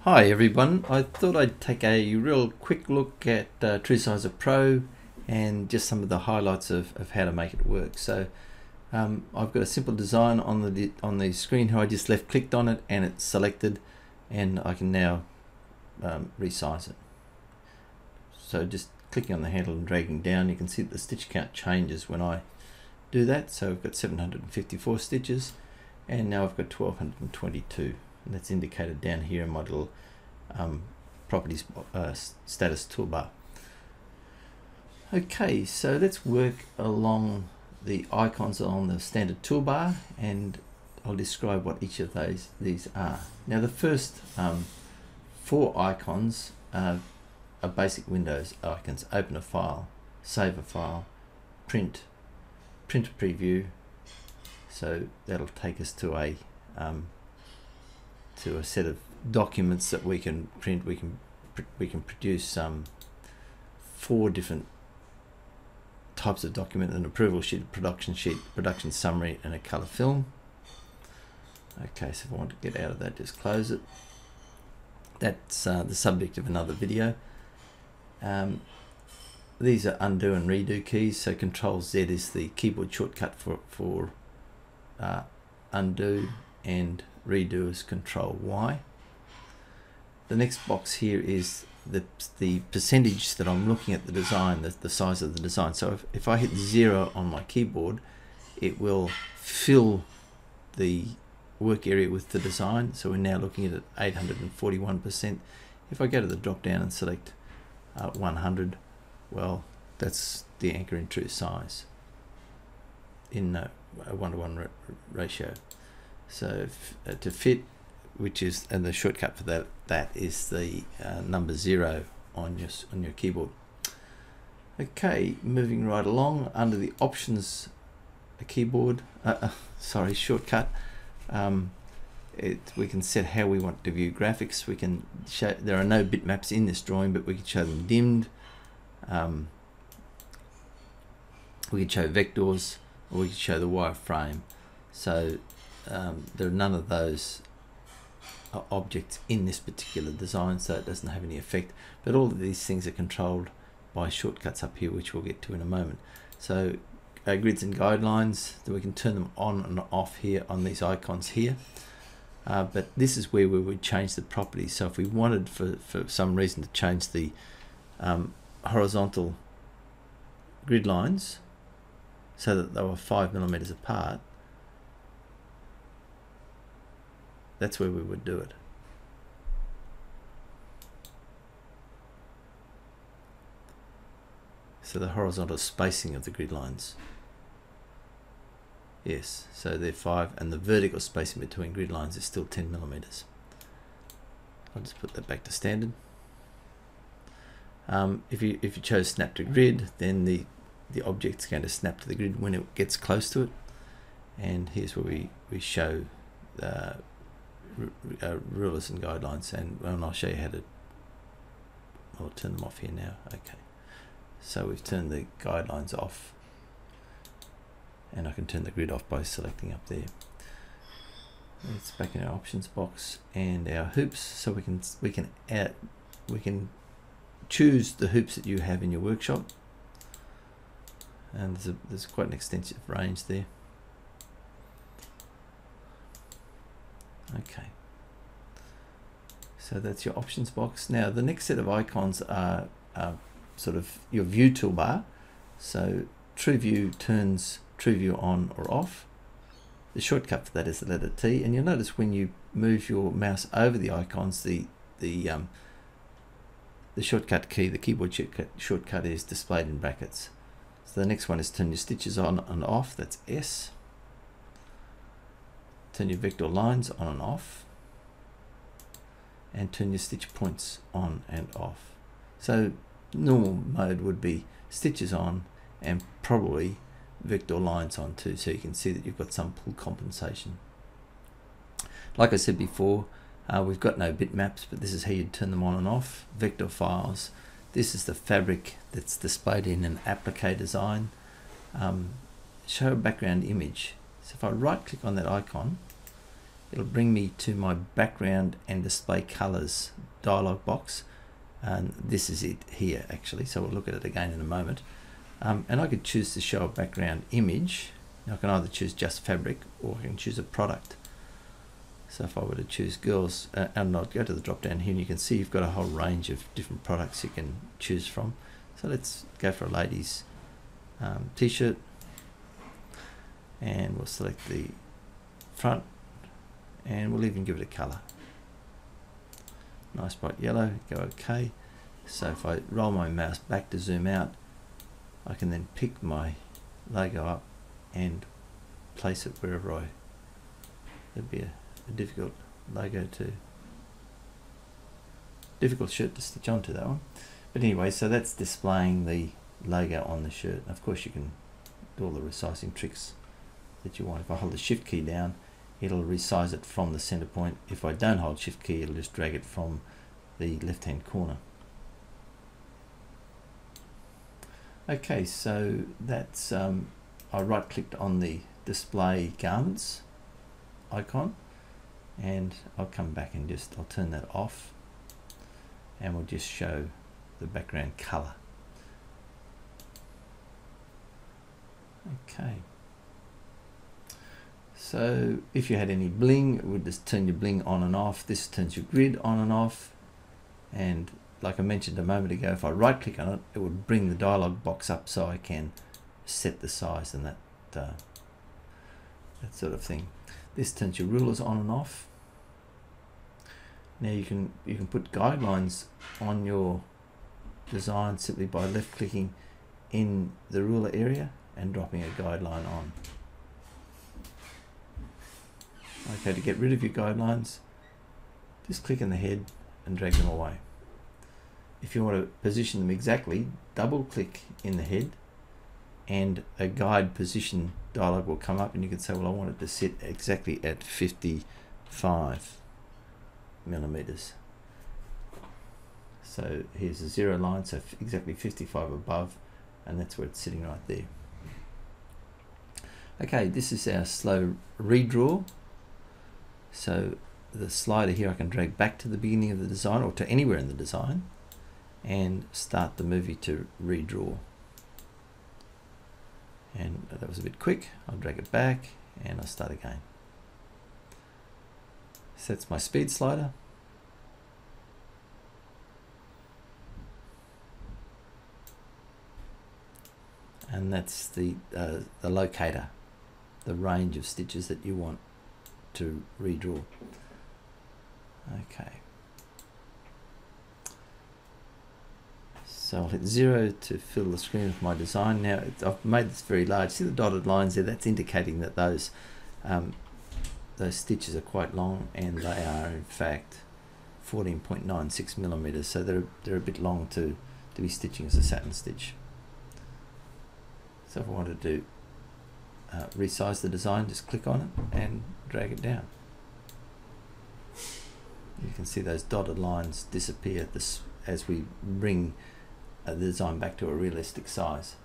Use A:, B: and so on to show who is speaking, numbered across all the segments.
A: Hi everyone, I thought I'd take a real quick look at TrueSizer Pro and just some of the highlights of how to make it work. So I've got a simple design on the screen here. I just left clicked on it and it's selected, and I can now resize it. So just clicking on the handle and dragging down, you can see that the stitch count changes when I do that. So I've got 754 stitches and now I've got 1222. And that's indicated down here in my little properties status toolbar. Okay, so let's work along the icons on the standard toolbar, and I'll describe what each of these are. Now the first 4 icons are basic Windows icons: open a file, save a file, print a preview. So that'll take us to a set of documents that we can print. We can produce 4 different types of document: an approval sheet, production summary, and a color film. Okay, so if I want to get out of that, just close it. That's the subject of another video. These are undo and redo keys. So Control Z is the keyboard shortcut for undo, and redo is Control Y. The next box here is the percentage that I'm looking at the design, the size of the design. So if I hit 0 on my keyboard, it will fill the work area with the design. So we're now looking at 841%. If I go to the drop down and select 100, well, that's the anchor in true size in a 1:1 ratio. So to fit, which is, and the shortcut for that is the number 0 on your keyboard. Okay, moving right along under the options keyboard, shortcut. We can set how we want to view graphics. We can show, there are no bitmaps in this drawing, but we can show them dimmed. We can show vectors, or we can show the wireframe. So there are none of those objects in this particular design, so it doesn't have any effect, but all of these things are controlled by shortcuts up here, which we'll get to in a moment. So grids and guidelines, that we can turn them on and off here on these icons here, but this is where we would change the properties. So if we wanted for some reason to change the horizontal grid lines so that they were 5 millimeters apart, that's where we would do it. So the horizontal spacing of the grid lines, yes, so they're 5, and the vertical spacing between grid lines is still 10 millimeters. I'll just put that back to standard. If you chose snap to grid, then the object's going to snap to the grid when it gets close to it. And here's where we show the rulers and guidelines, and I'll show you how to. I'll turn them off here now. Okay, so we've turned the guidelines off, and I can turn the grid off by selecting up there. It's back in our options box and our hoops, so we can choose the hoops that you have in your workshop, and there's quite an extensive range there. Okay, so that's your options box. Now the next set of icons are sort of your view toolbar. So true view turns true view on or off. The shortcut for that is the letter T, and you'll notice when you move your mouse over the icons, the shortcut key, the keyboard shortcut is displayed in brackets. So the next one is turn your stitches on and off, that's S. Turn your vector lines on and off, and turn your stitch points on and off. So normal mode would be stitches on and probably vector lines on too, so you can see that you've got some pull compensation. Like I said before, we've got no bitmaps, but this is how you turn them on and off. Vector files, this is the fabric that's displayed in an applique design. Show a background image. So if I right click on that icon, it'll bring me to my background and display colors dialog box, and this is it here actually, so we'll look at it again in a moment. And I could choose to show a background image. Now I can either choose just fabric or I can choose a product. So if I were to choose girls, and I'll go to the drop down here, and you can see you've got a whole range of different products you can choose from. So let's go for a ladies t-shirt, and we'll select the front, and we'll even give it a color. Nice bright yellow, go OK. So if I roll my mouse back to zoom out, I can then pick my logo up and place it wherever there'd be a difficult logo to, difficult shirt to stitch onto that one. But anyway, so that's displaying the logo on the shirt. Of course you can do all the resizing tricks that you want. If I hold the shift key down, it'll resize it from the center point. If I don't hold shift key, it'll just drag it from the left hand corner. Okay, so that's I right clicked on the display garments icon, and I'll come back and I'll turn that off, and we'll just show the background color. Okay, so if you had any bling, it would just turn your bling on and off. This turns your grid on and off, and like I mentioned a moment ago, if I right click on it, it would bring the dialog box up so I can set the size and that sort of thing. This turns your rulers on and off. Now you can put guidelines on your design simply by left clicking in the ruler area and dropping a guideline on. Okay, to get rid of your guidelines, just click in the head and drag them away. If you want to position them exactly, double click in the head and a guide position dialog will come up, and you can say, well, I want it to sit exactly at 55 millimeters. So here's a 0 line, so exactly 55 above, and that's where it's sitting right there. Okay, this is our slow redraw. So the slider here I can drag back to the beginning of the design or to anywhere in the design and start the movie to redraw. And that was a bit quick. I'll drag it back and I'll start again. So that's my speed slider. And that's the locator, the range of stitches that you want to redraw. Okay. So I'll hit 0 to fill the screen with my design. Now I've made this very large. See the dotted lines there? That's indicating that those stitches are quite long, and they are in fact 14.96 millimeters. So they're a bit long to be stitching as a satin stitch. So if I wanted to resize the design, just click on it and drag it down. You can see those dotted lines disappear as we bring the design back to a realistic size.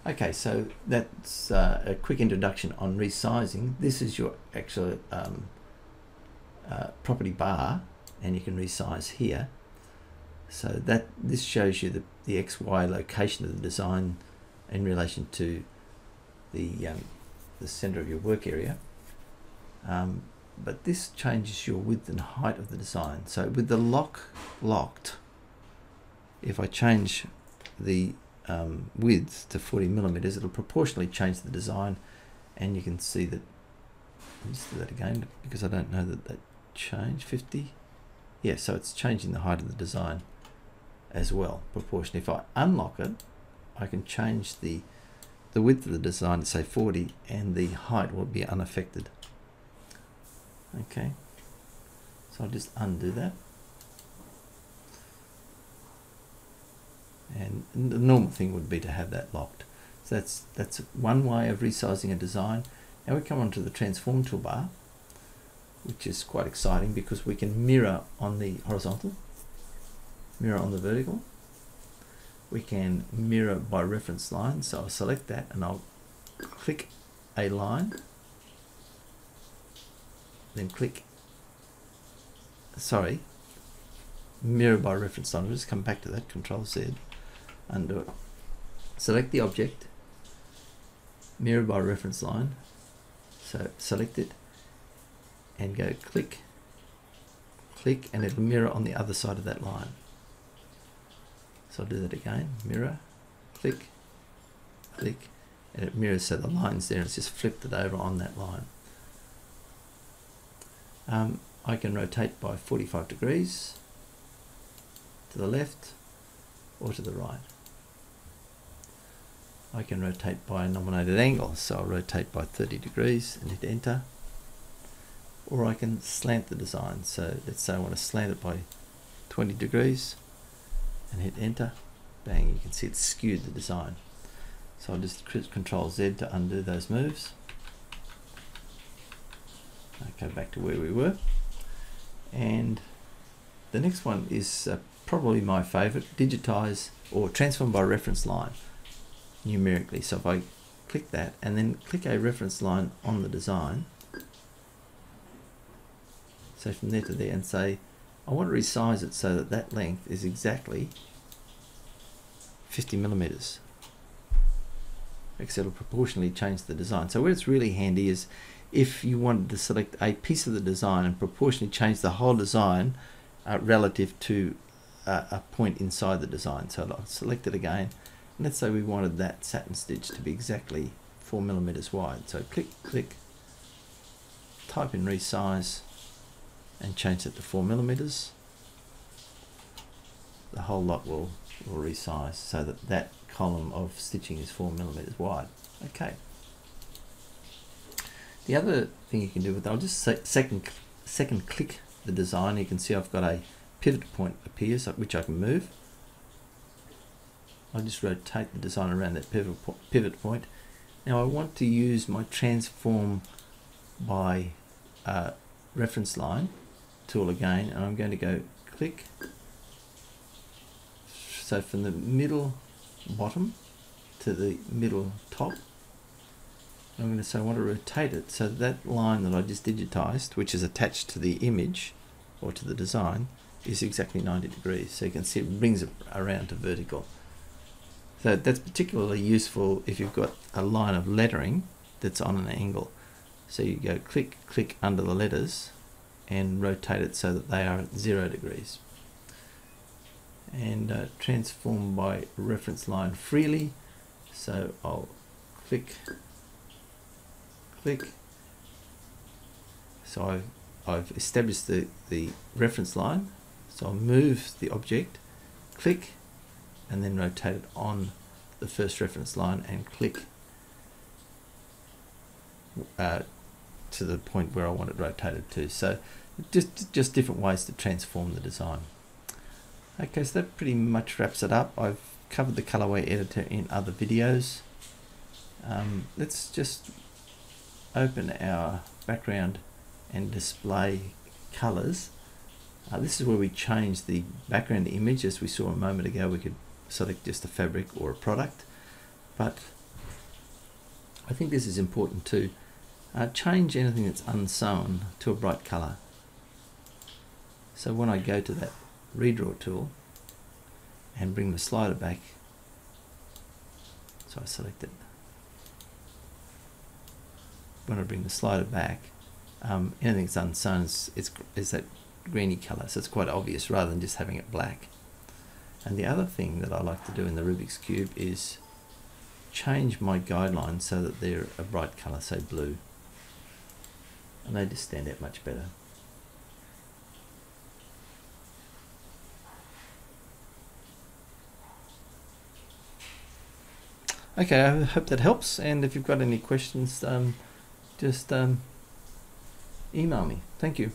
A: Okay, so that's a quick introduction on resizing. This is your actual property bar, and you can resize here. So this shows you the XY location of the design in relation to the center of your work area. But this changes your width and height of the design. So with the locked, if I change the width to 40 millimeters, it'll proportionally change the design, and you can see that. Let's do that again because I don't know that changed. 50. Yeah, so it's changing the height of the design as well, proportionally. If I unlock it, I can change the width of the design to say 40, and the height will be unaffected. Okay, so I'll just undo that. And the normal thing would be to have that locked. So that's one way of resizing a design. Now we come on to the transform toolbar, which is quite exciting because we can mirror on the horizontal, mirror on the vertical. We can mirror by reference line. So I'll select that and I'll click a line. then click, sorry, mirror by reference line. We'll just come back to that, Control Z, undo it. Select the object, mirror by reference line, so select it and go click, click, and it'll mirror on the other side of that line. So I'll do that again, mirror, click, click, and it mirrors, so the line's there, it's just flipped it over on that line. I can rotate by 45 degrees to the left or to the right. I can rotate by a nominated angle, so I'll rotate by 30 degrees and hit enter. Or I can slant the design, so let's say I want to slant it by 20 degrees and hit enter. Bang, you can see it's skewed the design. So I'll just Control Z to undo those moves. Okay, back to where we were. And the next one is probably my favorite, digitize or transform by reference line numerically. So if I click that and then click a reference line on the design, so from there to there, and say I want to resize it so that that length is exactly 50 millimeters, because it'll proportionally change the design. So where it's really handy is if you wanted to select a piece of the design and proportionally change the whole design relative to a point inside the design. So I'll select it again, and let's say we wanted that satin stitch to be exactly 4 millimeters wide. So click, click, type in resize and change it to 4 millimeters. The whole lot will resize so that that column of stitching is 4 millimeters wide. Okay. The other thing you can do with that, I'll just second click the design. You can see I've got a pivot point appears, which I can move. I'll just rotate the design around that pivot point. Now I want to use my transform by reference line tool again, and I'm going to go click. So from the middle bottom to the middle top, I'm going to say I want to rotate it so that line that I just digitized, which is attached to the image or to the design, is exactly 90 degrees. So you can see it brings it around to vertical. So that's particularly useful if you've got a line of lettering that's on an angle. So you go click, click under the letters and rotate it so that they are at 0 degrees. And transform by reference line freely. So I'll click, click. So I've established the reference line. So I'll move the object, click, and then rotate it on the first reference line and click to the point where I want it rotated to. So just different ways to transform the design. Okay, so that pretty much wraps it up. I've covered the colorway editor in other videos. Let's just open our background and display colors. This is where we change the background image. As we saw a moment ago, we could select just a fabric or a product, but I think this is important too. Change anything that's unsewn to a bright color. So when I go to that redraw tool and bring the slider back, so I select it. When I bring the slider back, anything that's unsewn is that greeny color, so it's quite obvious rather than just having it black. And the other thing that I like to do in the Rubik's Cube is change my guidelines so that they're a bright color, say blue, and they just stand out much better. Okay, I hope that helps, and if you've got any questions, just email me. Thank you.